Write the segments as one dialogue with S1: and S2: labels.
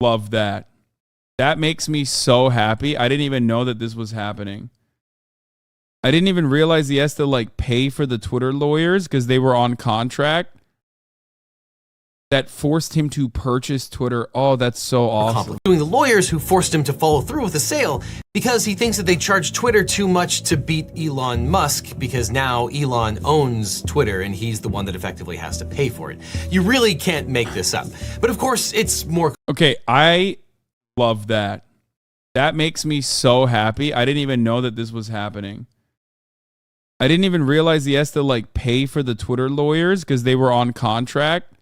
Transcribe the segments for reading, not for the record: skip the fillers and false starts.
S1: Love that. That makes me so happy. I didn't even know that this was happening. I didn't even realize he has to like pay for the Twitter lawyers because they were on contract that forced him to purchase Twitter. Oh, that's so awesome.
S2: Doing the lawyers who forced him to follow through with the sale because he thinks that they charged Twitter too much to beat Elon Musk because now Elon owns Twitter and he's the one that effectively has to pay for it. You really can't make this up. But of course, it's more...
S1: Okay, I love that. That makes me so happy. I didn't even know that this was happening. I didn't even realize he has to like pay for the Twitter lawyers because they were on contract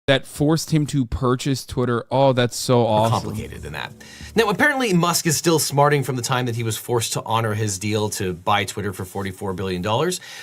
S1: that forced him to purchase Twitter. Oh, that's so awesome.
S2: Complicated than that. Now, apparently Musk is still smarting from the time that he was forced to honor his deal to buy Twitter for $44 billion.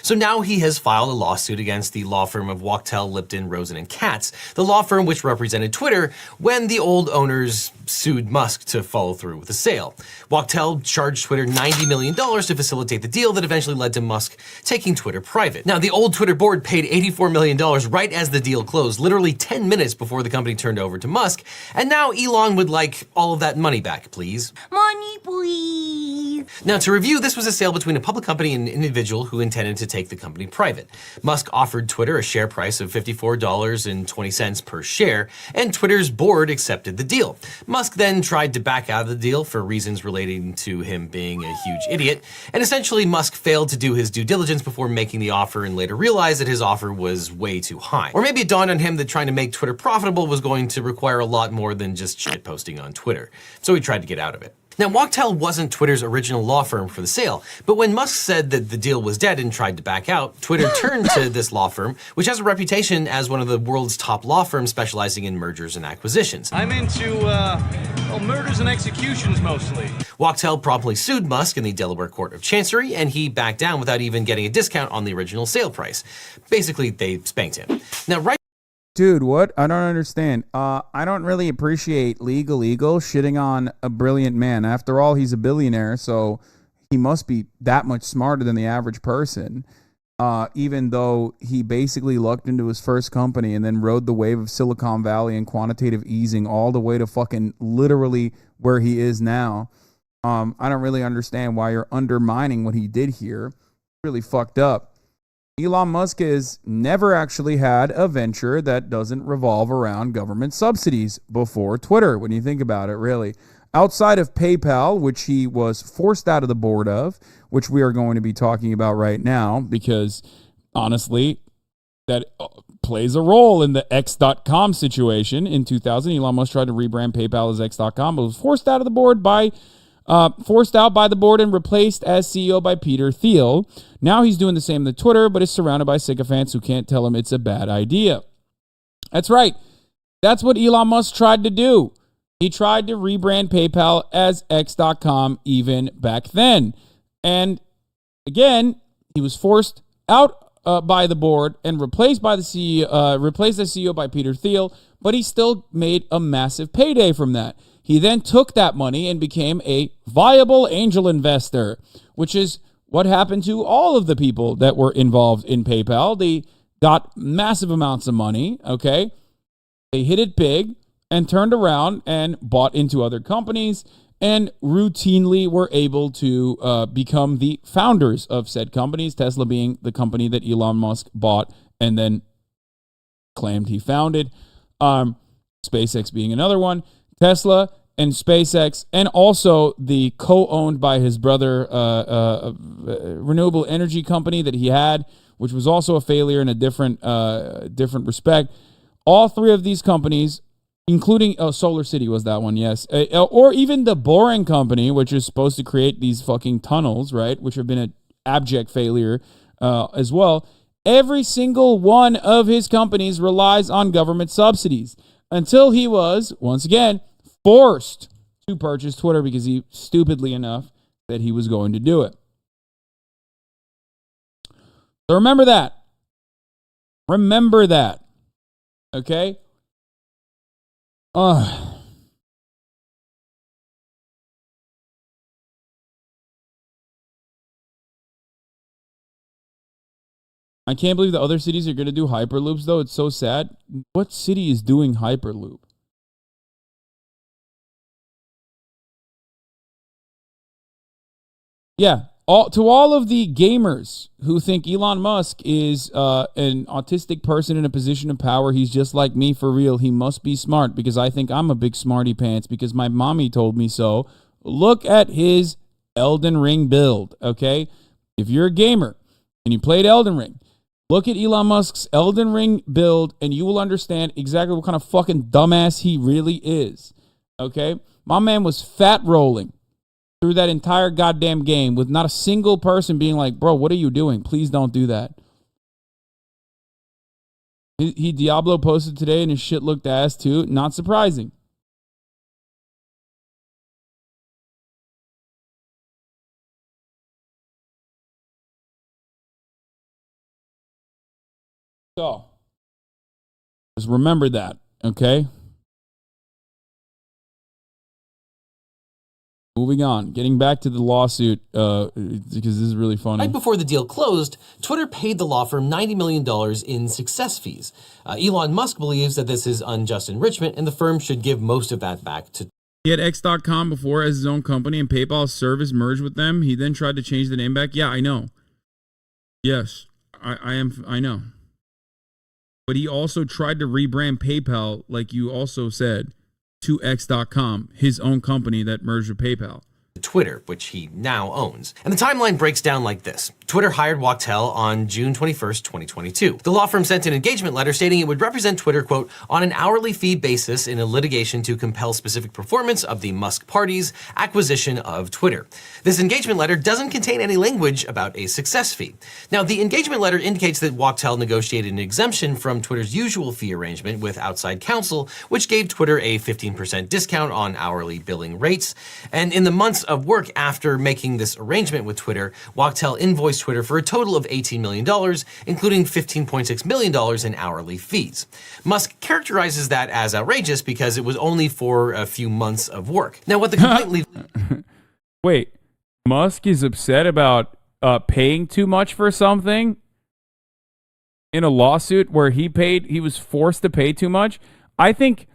S2: So now he has filed a lawsuit against the law firm of Wachtell, Lipton, Rosen, and Katz, the law firm which represented Twitter when the old owners sued Musk to follow through with the sale. Wachtell charged Twitter $90 million to facilitate the deal that eventually led to Musk taking Twitter private. Now, the old Twitter board paid $84 million right as the deal closed, literally 10 minutes before the company turned over to Musk, and now Elon would like all of that money back, please. Money, please. Now, to review, this was a sale between a public company and an individual who intended to take the company private. Musk offered Twitter a share price of $54.20 per share, and Twitter's board accepted the deal. Musk then tried to back out of the deal for reasons relating to him being a huge idiot, and essentially Musk failed to do his due diligence before making the offer and later realized that his offer was way too high. Or maybe it dawned on him that trying to make Twitter profitable was going to require a lot more than just shitposting on Twitter, so he tried to get out of it. Now, Wachtell wasn't Twitter's original law firm for the sale, but when Musk said that the deal was dead and tried to back out, Twitter turned to this law firm, which has a reputation as one of the world's top law firms specializing in mergers and acquisitions.
S3: I'm into, murders and executions mostly.
S2: Wachtell promptly sued Musk in the Delaware Court of Chancery, and he backed down without even getting a discount on the original sale price. Basically, they spanked him. Now, right...
S1: Dude, what? I don't understand. I don't really appreciate legal shitting on a brilliant man. After all, he's a billionaire, so he must be that much smarter than the average person. Even though he basically lucked into his first company and then rode the wave of Silicon Valley and quantitative easing all the way to fucking literally where he is now. I don't really understand why you're undermining what he did here. Really fucked up. Elon Musk has never actually had a venture that doesn't revolve around government subsidies before Twitter, when you think about it, really. Outside of PayPal, which he was forced out of the board of, which we are going to be talking about right now, because honestly, that plays a role in the X.com situation. In 2000, Elon Musk tried to rebrand PayPal as X.com, but was forced out of the board by the board and replaced as CEO by Peter Thiel. Now he's doing the same with Twitter, but is surrounded by sycophants who can't tell him it's a bad idea. That's right. That's what Elon Musk tried to do. He tried to rebrand PayPal as X.com even back then. And again, he was forced out by the board and replaced as CEO by Peter Thiel, but he still made a massive payday from that. He then took that money and became a viable angel investor, which is what happened to all of the people that were involved in PayPal. They got massive amounts of money, okay? They hit it big and turned around and bought into other companies and routinely were able to become the founders of said companies, Tesla being the company that Elon Musk bought and then claimed he founded, SpaceX being another one. Tesla and SpaceX, and also the co-owned by his brother renewable energy company that he had, which was also a failure in a different respect. All three of these companies, including Solar City was that one, yes, or even the Boring Company, which is supposed to create these fucking tunnels, right, which have been an abject failure as well. Every single one of his companies relies on government subsidies. Until he was, once again, forced to purchase Twitter because he, stupidly enough, said he was going to do it. So remember that. Remember that. Okay? I can't believe the other cities are going to do Hyperloops, though. It's so sad. What city is doing Hyperloop? Yeah. To all of the gamers who think Elon Musk is an autistic person in a position of power, he's just like me for real. He must be smart because I think I'm a big smarty pants because my mommy told me so. Look at his Elden Ring build, okay? If you're a gamer and you played Elden Ring, look at Elon Musk's Elden Ring build and you will understand exactly what kind of fucking dumbass he really is, okay? My man was fat rolling through that entire goddamn game with not a single person being like, bro, what are you doing? Please don't do that. He Diablo posted today and his shit looked ass too. Not surprising. So, just remember that, okay? Moving on, getting back to the lawsuit, because this is really funny.
S2: Right before the deal closed, Twitter paid the law firm $90 million in success fees. Elon Musk believes that this is unjust enrichment, and the firm should give most of that back to.
S1: He had X.com before as his own company, and PayPal's service merged with them. He then tried to change the name back. Yeah, I know. Yes, I know. But he also tried to rebrand PayPal, like you also said, to X.com, his own company that merged with PayPal.
S2: Twitter, which he now owns. And the timeline breaks down like this. Twitter hired Wachtell on June 21st, 2022. The law firm sent an engagement letter stating it would represent Twitter, quote, on an hourly fee basis in a litigation to compel specific performance of the Musk party's acquisition of Twitter. This engagement letter doesn't contain any language about a success fee. Now, the engagement letter indicates that Wachtell negotiated an exemption from Twitter's usual fee arrangement with outside counsel, which gave Twitter a 15% discount on hourly billing rates. And in the months of work after making this arrangement with Twitter, Wachtell invoiced Twitter for a total of $18 million, including $15.6 million in hourly fees. Musk characterizes that as outrageous because it was only for a few months of work. Now, what the complaint
S1: Wait, Musk is upset about paying too much for something in a lawsuit where he was forced to pay too much? I think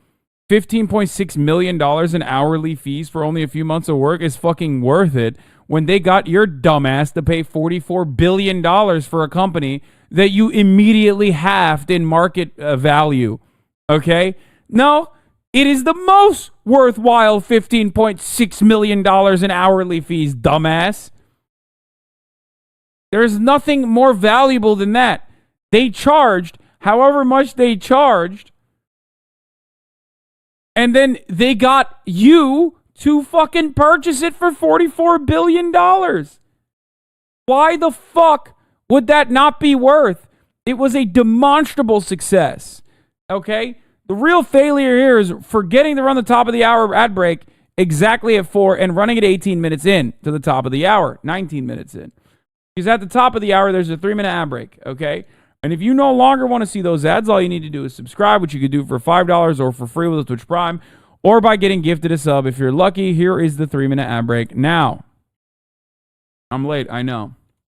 S1: $15.6 million in hourly fees for only a few months of work is fucking worth it when they got your dumbass to pay $44 billion for a company that you immediately halved in market value. Okay? No, it is the most worthwhile $15.6 million in hourly fees, dumbass. There's nothing more valuable than that. They charged however much they charged, and then they got you to fucking purchase it for $44 billion. Why the fuck would that not be worth? It was a demonstrable success. Okay? The real failure here is forgetting to run the top of the hour ad break exactly at 4 and running it 18 minutes in to the top of the hour, 19 minutes in. Because at the top of the hour, there's a 3-minute ad break. Okay? And if you no longer want to see those ads, all you need to do is subscribe, which you could do for $5 or for free with a Twitch Prime, or by getting gifted a sub. If you're lucky, here is the 3-minute ad break now. I'm late, I know.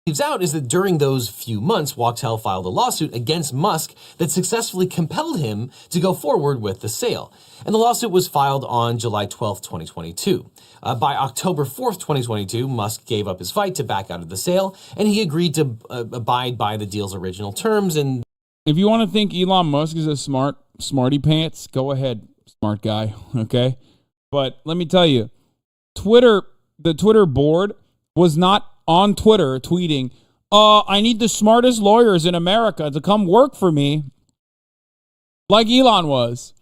S2: Leaves out is that during those few months, Wachtell filed a lawsuit against Musk that successfully compelled him to go forward with the sale. And the lawsuit was filed on July 12th, 2022. By October 4th, 2022, Musk gave up his fight to back out of the sale, and he agreed to abide by the deal's original terms. And
S1: if you want to think Elon Musk is a smarty pants, go ahead, smart guy, okay? But let me tell you, the Twitter board was not on Twitter tweeting, I need the smartest lawyers in America to come work for me, like Elon was,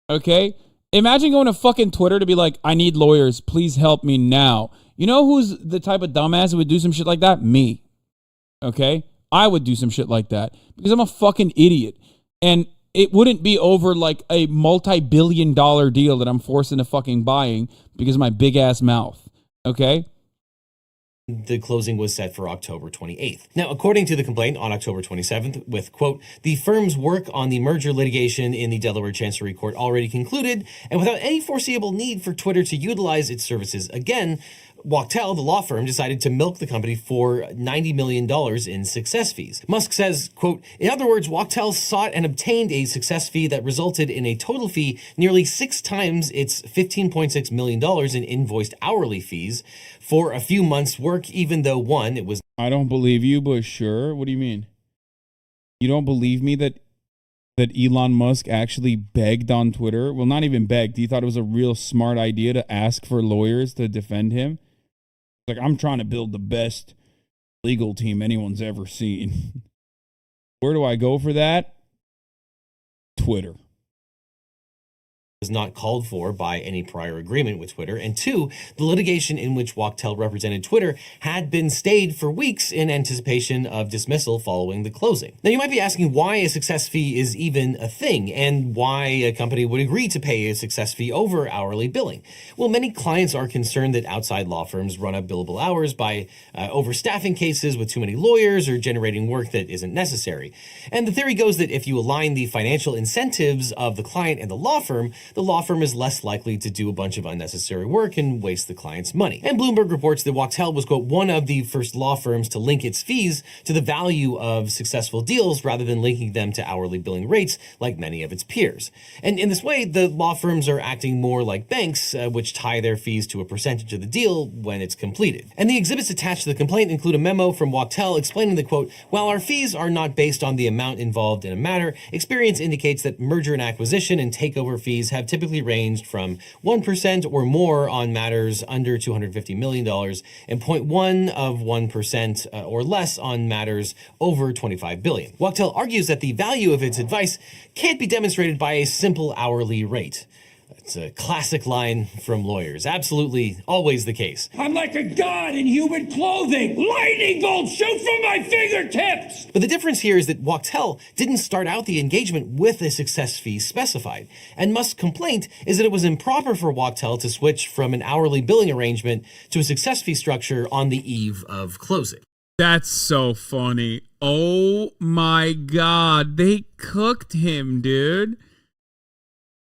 S1: okay? Imagine going to fucking Twitter to be like, I need lawyers, please help me now. You know who's the type of dumbass who would do some shit like that? Me, okay? I would do some shit like that because I'm a fucking idiot. And it wouldn't be over like a multi-billion-dollar deal that I'm forced into fucking buying because of my big-ass mouth, okay?
S2: the closing was set for October 28th. Now, according to the complaint on October 27th, with, quote, the firm's work on the merger litigation in the Delaware Chancery Court already concluded, and without any foreseeable need for Twitter to utilize its services again, Wachtell, the law firm, decided to milk the company for $90 million in success fees. Musk says, quote, in other words, Wachtell sought and obtained a success fee that resulted in a total fee nearly 6 times its $15.6 million in invoiced hourly fees for a few months' work, even though, one, it was...
S1: I don't believe you, but sure. What do you mean? You don't believe me that Elon Musk actually begged on Twitter? Well, not even begged. He thought it was a real smart idea to ask for lawyers to defend him. Like, I'm trying to build the best legal team anyone's ever seen. Where do I go for that? Twitter.
S2: Was not called for by any prior agreement with Twitter, and 2, the litigation in which Wachtell represented Twitter had been stayed for weeks in anticipation of dismissal following the closing. Now, you might be asking why a success fee is even a thing, and why a company would agree to pay a success fee over hourly billing. Well, many clients are concerned that outside law firms run up billable hours by overstaffing cases with too many lawyers or generating work that isn't necessary. And the theory goes that if you align the financial incentives of the client and the law firm is less likely to do a bunch of unnecessary work and waste the client's money. And Bloomberg reports that Wachtell was, quote, one of the first law firms to link its fees to the value of successful deals rather than linking them to hourly billing rates like many of its peers. And in this way, the law firms are acting more like banks, which tie their fees to a percentage of the deal when it's completed. And the exhibits attached to the complaint include a memo from Wachtell explaining that, quote, while our fees are not based on the amount involved in a matter, experience indicates that merger and acquisition and takeover fees have typically ranged from 1% or more on matters under $250 million and 0.1% or less on matters over $25 billion. Wachtell argues that the value of its advice can't be demonstrated by a simple hourly rate. It's a classic line from lawyers. Absolutely always the case.
S4: I'm like a god in human clothing. Lightning bolts shoot from my fingertips.
S2: But the difference here is that Wachtell didn't start out the engagement with a success fee specified. And Musk's complaint is that it was improper for Wachtell to switch from an hourly billing arrangement to a success fee structure on the eve of closing.
S1: That's so funny. Oh my God. They cooked him, dude.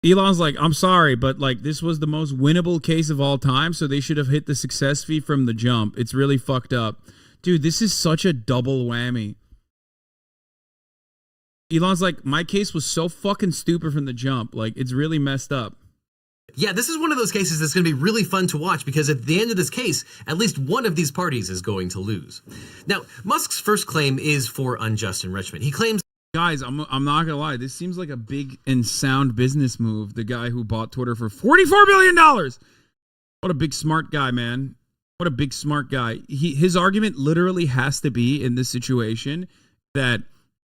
S1: Elon's like, I'm sorry, but like this was the most winnable case of all time, so they should have hit the success fee from the jump. It's really fucked up. Dude, this is such a double whammy. Elon's like, my case was so fucking stupid from the jump. Like, it's really messed up.
S2: Yeah, this is one of those cases that's going to be really fun to watch because at the end of this case, at least one of these parties is going to lose. Now, Musk's first claim is for unjust enrichment. He claims...
S1: Guys, I'm not gonna lie. This seems like a big and sound business move. The guy who bought Twitter for $44 billion. What a big smart guy, man. What a big smart guy. His argument literally has to be in this situation that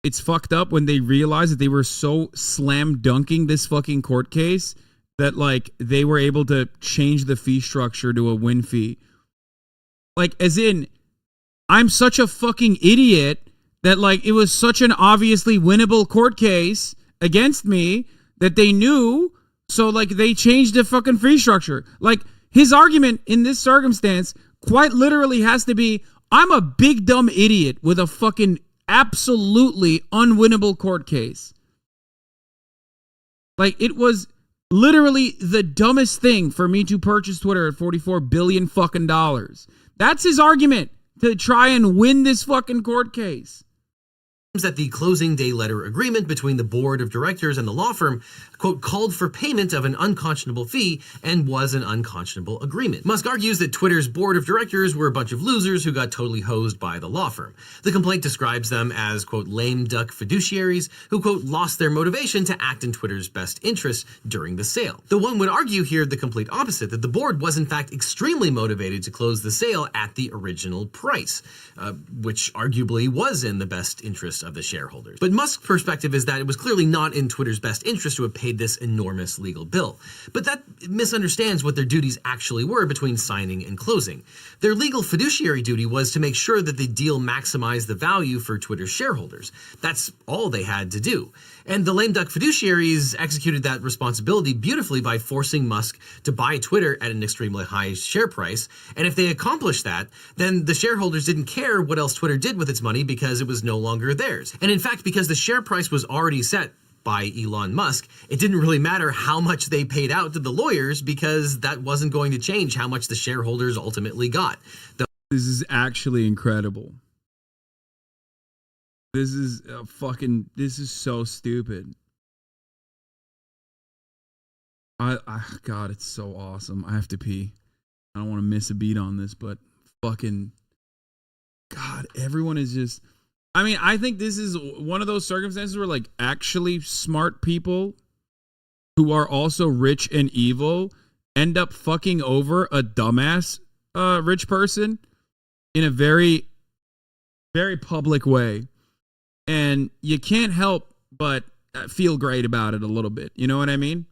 S1: it's fucked up when they realized that they were so slam dunking this fucking court case that like they were able to change the fee structure to a win fee. Like, as in, I'm such a fucking idiot that like it was such an obviously winnable court case against me that they knew, so like they changed the fucking fee structure. Like, his argument in this circumstance quite literally has to be, I'm a big dumb idiot with a fucking absolutely unwinnable court case. Like, it was literally the dumbest thing for me to purchase Twitter at $44 billion fucking dollars. That's his argument to try and win this fucking court case.
S2: That the closing day letter agreement between the board of directors and the law firm, quote, called for payment of an unconscionable fee and was an unconscionable agreement. Musk argues that Twitter's board of directors were a bunch of losers who got totally hosed by the law firm. The complaint describes them as, quote, lame duck fiduciaries who, quote, lost their motivation to act in Twitter's best interest during the sale. Though one would argue here the complete opposite, that the board was in fact extremely motivated to close the sale at the original price, which arguably was in the best interest of the shareholders. But Musk's perspective is that it was clearly not in Twitter's best interest to have paid this enormous legal bill. But that misunderstands what their duties actually were between signing and closing. Their legal fiduciary duty was to make sure that the deal maximized the value for Twitter's shareholders. That's all they had to do. And the lame duck fiduciaries executed that responsibility beautifully by forcing Musk to buy Twitter at an extremely high share price. And if they accomplished that, then the shareholders didn't care what else Twitter did with its money because it was no longer theirs. And in fact, because the share price was already set by Elon Musk, it didn't really matter how much they paid out to the lawyers because that wasn't going to change how much the shareholders ultimately got.
S1: This is actually incredible. This is this is so stupid. God, it's so awesome. I have to pee. I don't want to miss a beat on this, but fucking God, everyone is just, I mean, I think this is one of those circumstances where like actually smart people who are also rich and evil end up fucking over a dumbass rich person in a very, very public way. And you can't help but feel great about it a little bit. You know what I mean?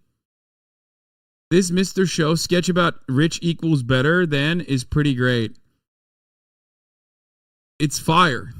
S1: This Mr. Show sketch about rich equals better than is pretty great. It's fire.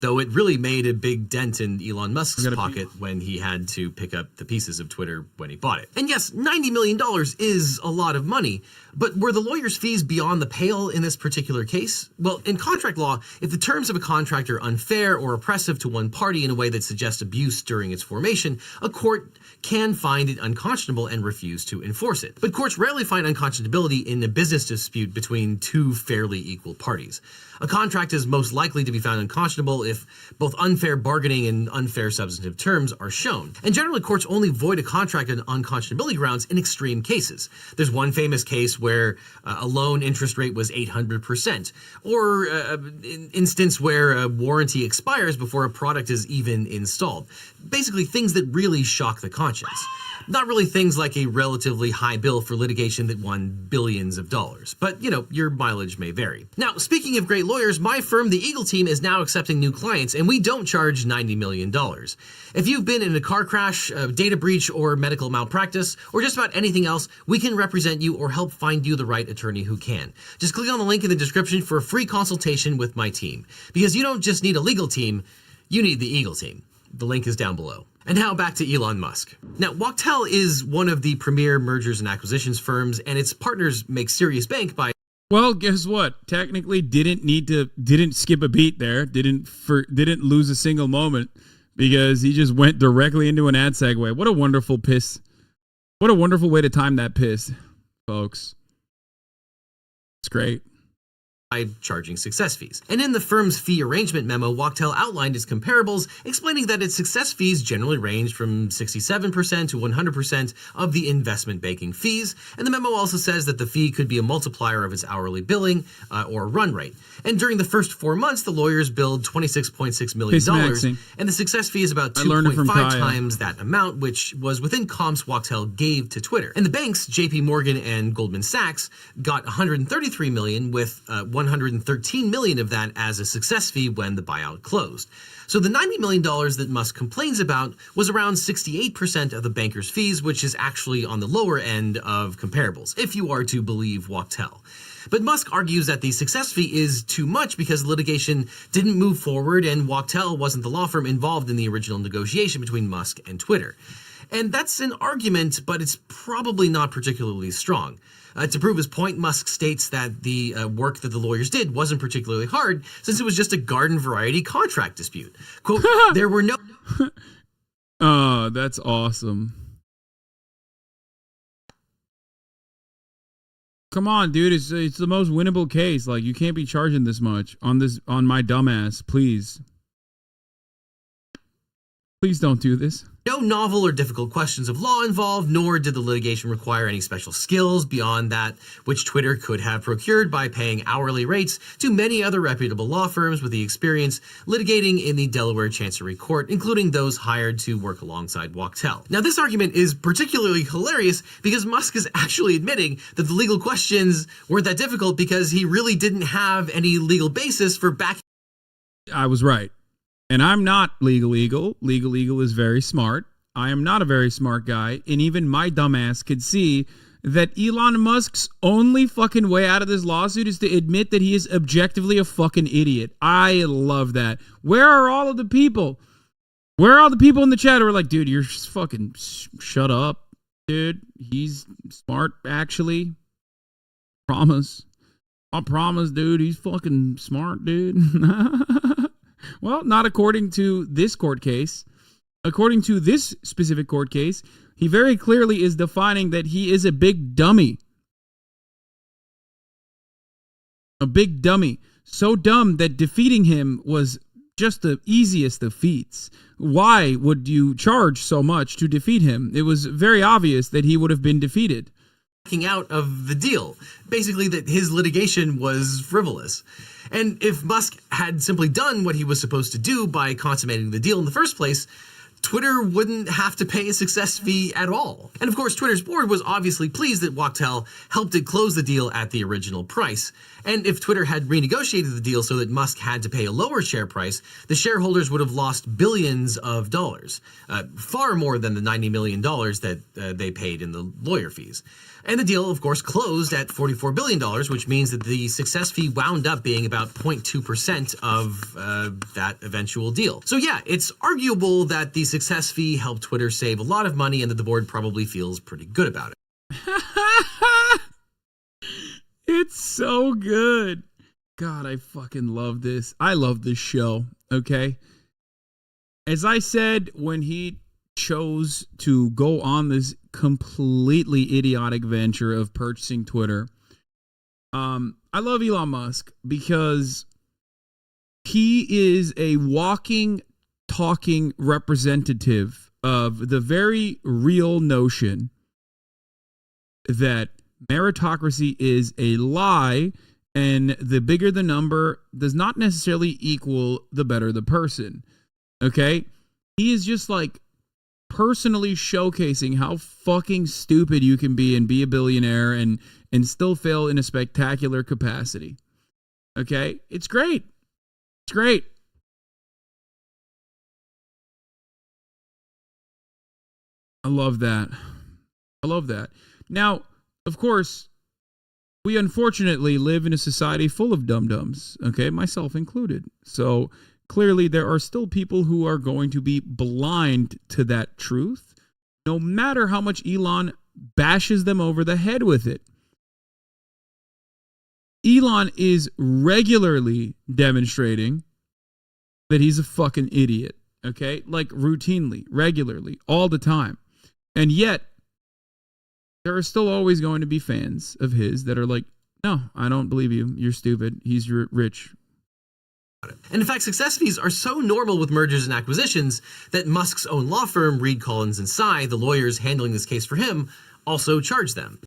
S2: Though it really made a big dent in Elon Musk's pocket when he had to pick up the pieces of Twitter when he bought it. And yes, $90 million is a lot of money, but were the lawyer's fees beyond the pale in this particular case? Well, in contract law, if the terms of a contract are unfair or oppressive to one party in a way that suggests abuse during its formation, a court can find it unconscionable and refuse to enforce it. But courts rarely find unconscionability in a business dispute between two fairly equal parties. A contract is most likely to be found unconscionable if both unfair bargaining and unfair substantive terms are shown. And generally, courts only void a contract on unconscionability grounds in extreme cases. There's one famous case where a loan interest rate was 800%, or an instance where a warranty expires before a product is even installed. Basically, things that really shock the conscience. Not really things like a relatively high bill for litigation that won billions of dollars. But, you know, your mileage may vary. Now, speaking of great lawyers, my firm, the Eagle Team, is now accepting new clients, and we don't charge $90 million. If you've been in a car crash, a data breach, or medical malpractice, or just about anything else, we can represent you or help find you the right attorney who can. Just click on the link in the description for a free consultation with my team. Because you don't just need a legal team, you need the Eagle Team. The link is down below. And now back to Elon Musk. Now, Wachtell is one of the premier mergers and acquisitions firms, and its partners make serious bank by...
S1: Well, guess what? Technically, didn't skip a beat there. Didn't lose a single moment because he just went directly into an ad segue. What a wonderful piss. What a wonderful way to time that piss, folks. It's great.
S2: By charging success fees. And in the firm's fee arrangement memo, Wachtell outlined its comparables, explaining that its success fees generally range from 67% to 100% of the investment banking fees. And the memo also says that the fee could be a multiplier of its hourly billing or run rate. And during the first 4 months, the lawyers billed $26.6 million, and the success fee is about 2.5 times that amount, which was within comps Wachtell gave to Twitter. And the banks, JP Morgan and Goldman Sachs, got $133 million, with $113 million of that as a success fee when the buyout closed. So the $90 million that Musk complains about was around 68% of the bankers' fees, which is actually on the lower end of comparables, if you are to believe Wachtell. But Musk argues that the success fee is too much because litigation didn't move forward and Wachtell wasn't the law firm involved in the original negotiation between Musk and Twitter. And that's an argument, but it's probably not particularly strong. To prove his point, Musk states that the work that the lawyers did wasn't particularly hard since it was just a garden variety contract dispute. Quote, there were no...
S1: Oh, that's awesome. Come on, dude. It's the most winnable case. Like, you can't be charging this much on my dumbass. Please. Please don't do this.
S2: No novel or difficult questions of law involved, nor did the litigation require any special skills beyond that which Twitter could have procured by paying hourly rates to many other reputable law firms with the experience litigating in the Delaware Chancery Court, including those hired to work alongside Wachtell. Now, this argument is particularly hilarious because Musk is actually admitting that the legal questions weren't that difficult because he really didn't have any legal basis for backing.
S1: I was right. And I'm not Legal Eagle. Legal Eagle is very smart. I am not a very smart guy. And even my dumbass could see that Elon Musk's only fucking way out of this lawsuit is to admit that he is objectively a fucking idiot. I love that. Where are all of the people? Where are all the people in the chat who are like, dude, you're just fucking shut up, dude. He's smart, actually. Promise. I promise, dude. He's fucking smart, dude. Well, not according to this court case. According to this specific court case, he very clearly is defining that he is a big dummy. A big dummy. So dumb that defeating him was just the easiest of feats. Why would you charge so much to defeat him? It was very obvious that he would have been defeated.
S2: Out of the deal. Basically that his litigation was frivolous. And if Musk had simply done what he was supposed to do by consummating the deal in the first place, Twitter wouldn't have to pay a success fee at all. And of course, Twitter's board was obviously pleased that Wachtell helped it close the deal at the original price. And if Twitter had renegotiated the deal so that Musk had to pay a lower share price, the shareholders would have lost billions of dollars, far more than the $90 million that they paid in the lawyer fees. And the deal, of course, closed at $44 billion, which means that the success fee wound up being about 0.2% of that eventual deal. So yeah, it's arguable that the success fee helped Twitter save a lot of money and that the board probably feels pretty good about it.
S1: It's so good. God, I fucking love this. I love this show, okay? As I said, when he chose to go on this completely idiotic venture of purchasing Twitter, I love Elon Musk because he is a walking, talking representative of the very real notion that meritocracy is a lie, and the bigger the number does not necessarily equal the better the person. Okay? He is just like personally showcasing how fucking stupid you can be and be a billionaire and still fail in a spectacular capacity. Okay? It's great. It's great. I love that. I love that. Now, of course, we unfortunately live in a society full of dum-dums, okay, myself included. So clearly there are still people who are going to be blind to that truth, no matter how much Elon bashes them over the head with it. Elon is regularly demonstrating that he's a fucking idiot, okay? Like routinely, regularly, all the time. And yet, there are still always going to be fans of his that are like, no, I don't believe you. You're stupid. He's rich.
S2: And in fact, success fees are so normal with mergers and acquisitions that Musk's own law firm, Reed Collins and Sy, the lawyers handling this case for him, also charge them.